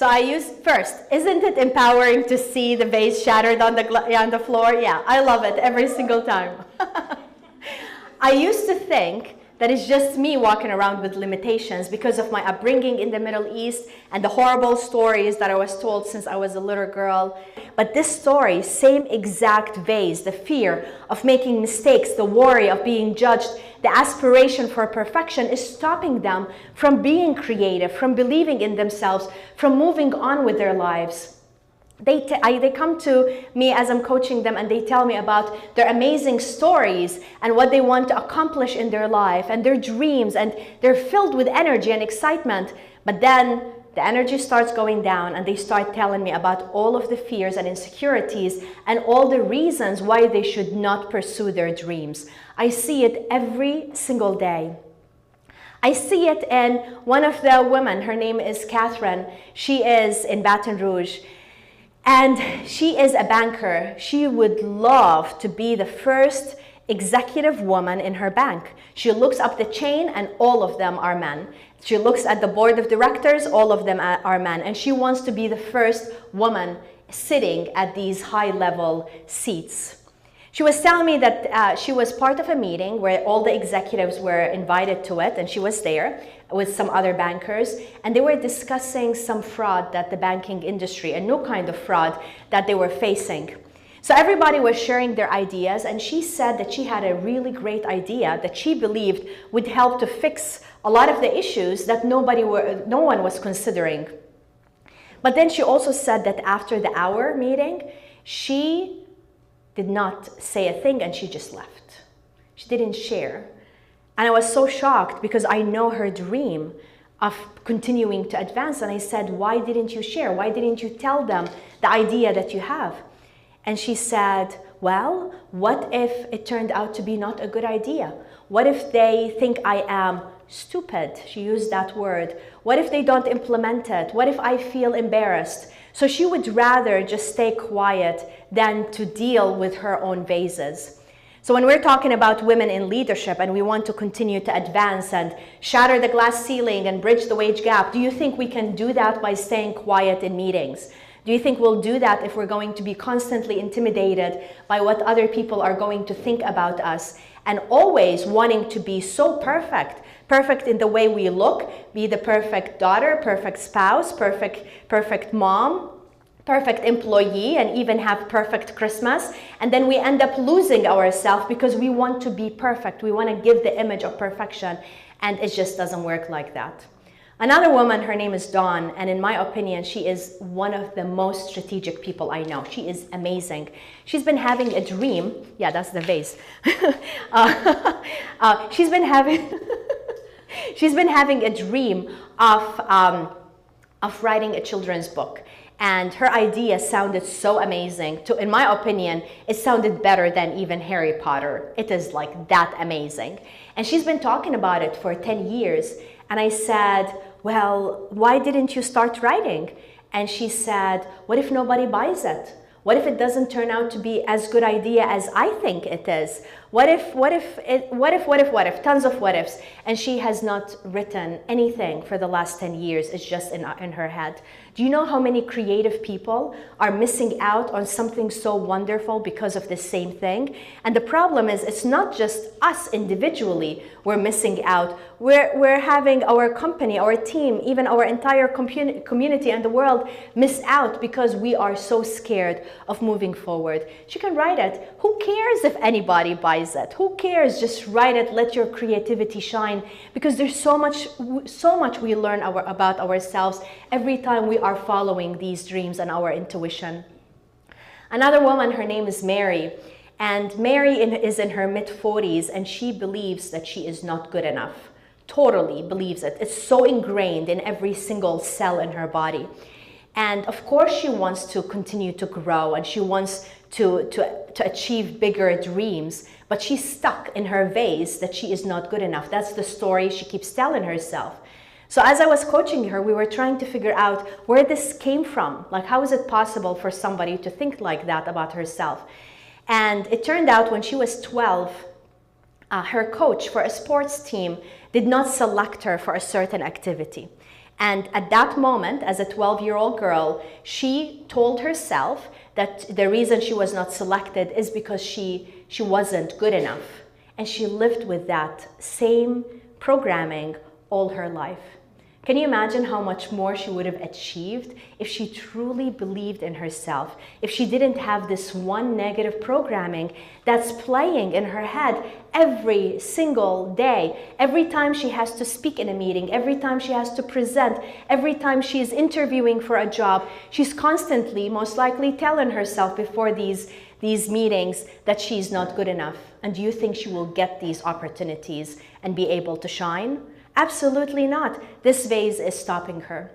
So I used first, isn't it empowering to see the vase shattered on the floor? Yeah, I love it every single time. I used to think that it's just me walking around with limitations because of my upbringing in the Middle East and the horrible stories that I was told since I was a little girl. But this story, same exact vase, the fear of making mistakes, the worry of being judged, the aspiration for perfection is stopping them from being creative, from believing in themselves, from moving on with their lives. They come to me as I'm coaching them and they tell me about their amazing stories and what they want to accomplish in their life and their dreams, and they're filled with energy and excitement. But then the energy starts going down and they start telling me about all of the fears and insecurities and all the reasons why they should not pursue their dreams. I see it every single day. I see it in one of the women. Her name is Catherine. She is in Baton Rouge. And she is a banker. She would love to be the first executive woman in her bank. She looks up the chain and all of them are men. She looks at the board of directors, all of them are men. And she wants to be the first woman sitting at these high-level seats. She was telling me that she was part of a meeting where all the executives were invited to it, and she was there with some other bankers, and they were discussing some fraud that the banking industry, a new kind of fraud that they were facing. So everybody was sharing their ideas, and she said that she had a really great idea that she believed would help to fix a lot of the issues that no one was considering. But then she also said that after the hour meeting, she did not say a thing and she just left. She didn't share. And I was so shocked because I know her dream of continuing to advance. And I said, why didn't you share? Why didn't you tell them the idea that you have? And she said, well, what if it turned out to be not a good idea? What if they think I am stupid? She used that word. What if they don't implement it? What if I feel embarrassed? So she would rather just stay quiet than to deal with her own vases. So when we're talking about women in leadership and we want to continue to advance and shatter the glass ceiling and bridge the wage gap, do you think we can do that by staying quiet in meetings? Do you think we'll do that if we're going to be constantly intimidated by what other people are going to think about us and always wanting to be so perfect? Perfect in the way we look, be the perfect daughter, perfect spouse, perfect mom, perfect employee, and even have perfect Christmas. And then we end up losing ourselves because we want to be perfect. We want to give the image of perfection, and it just doesn't work like that. Another woman, her name is Dawn, and in my opinion, she is one of the most strategic people I know. She is amazing. She's been having a dream. Yeah, that's the vase. She's been having a dream of writing a children's book. And her idea sounded so amazing. In my opinion, it sounded better than even Harry Potter. It is like that amazing. And she's been talking about it for 10 years. And I said, well, why didn't you start writing? And she said, what if nobody buys it? What if it doesn't turn out to be as good idea as I think it is? What if, tons of what ifs. And she has not written anything for the last 10 years. It's just in her head. Do you know how many creative people are missing out on something so wonderful because of the same thing? And the problem is, it's not just us individually we're missing out. We're having our company, our team, even our entire community and the world miss out because we are so scared of moving forward. She can write it. Who cares if anybody buys it? Who cares? Just write it. Let your creativity shine, because there's so much we learn about ourselves every time we are following these dreams and our intuition. Another woman, her name is Mary. And Mary is in her mid-40s, and she believes that she is not good enough. Totally believes it. It's so ingrained in every single cell in her body. And of course she wants to continue to grow, and she wants to achieve bigger dreams, but she's stuck in her vase that she is not good enough. That's the story she keeps telling herself. So as I was coaching her, we were trying to figure out where this came from. Like, how is it possible for somebody to think like that about herself? And it turned out when she was 12, her coach for a sports team did not select her for a certain activity. And at that moment, as a 12-year-old girl, she told herself that the reason she was not selected is because she wasn't good enough. And she lived with that same programming all her life. Can you imagine how much more she would have achieved if she truly believed in herself, if she didn't have this one negative programming that's playing in her head every single day, every time she has to speak in a meeting, every time she has to present, every time she is interviewing for a job, she's constantly, most likely, telling herself before these meetings that she's not good enough. And do you think she will get these opportunities and be able to shine? Absolutely not. This vase is stopping her.